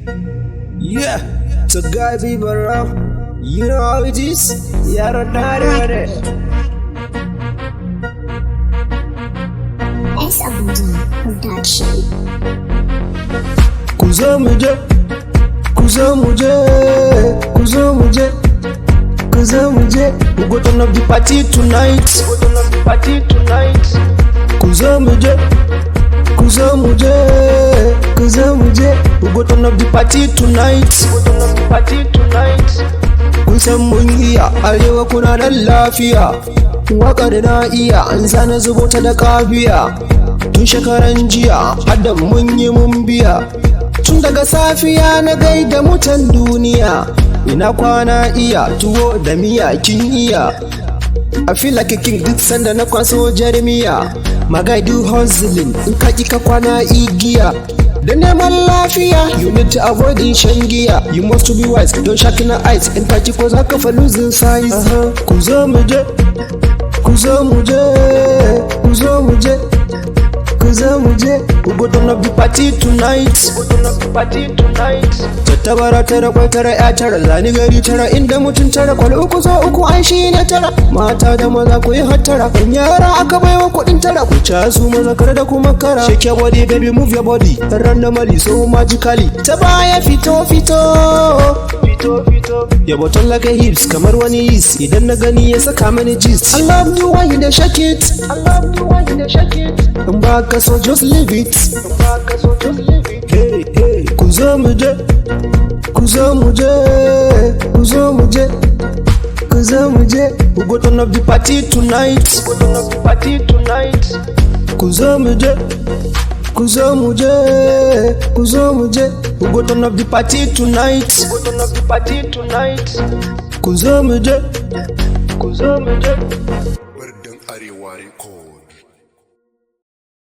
Yeah, it's a guy be Bara'u. You know how it is? Yara dare. S. Abuja Production. Kuzo Muje, Kuzo Muje, Kuzo Muje, Kuzo Muje. We go turn up the party tonight. Kuzo Muje, Kuzo Muje, Kuzo Muje. We go turn up the party tonight. Kun san mun iya arewa kuna da lafiya. Waka da na iya an zana zubo ta da kafiya. Tun shekaran jiya hadda mun yi mun biya. Tun daga safiya na gaida mutan duniya. Ina kwana iya tuwo da miya kin iya. I feel like a king duk sanda na kwaso jarmiya. My guy do hustling in ka ka kwana igiya. Da neman lafiya you need to avoid shan giya. You must to be wise don shaki na ice in ka ko za ka fa losing size. Kuzo Muje, Kuzo Muje, Kuzo Muje, Kuzo Muje. We go turn up the party tonight. Tattabara tara kwai tara ya tara zani gari tara inda mutum tara kwal uku zo uku an shi ne tara. Mata da maza ku yi hattara kan yara aka baiwa kuɗin tara ku ca su maza kar da kuma kara. Shake your body baby move your body randomly so magically. Ta baya fito ya bottom like a hips kamar wani yeast idan na gani ya saka mani gist. I love the way you dey shake it. In ba ka so just leave it. Hey hey Kuzo Muje, Kuzo Muje, Kuzo Muje, Kuzo Muje. We go turn up the party tonight. Kuzo Muje, Kuzo Muje, Kuzo Muje. We go turn up the party tonight. Kuzo Muje, Kuzo Muje. Barden Arewa record.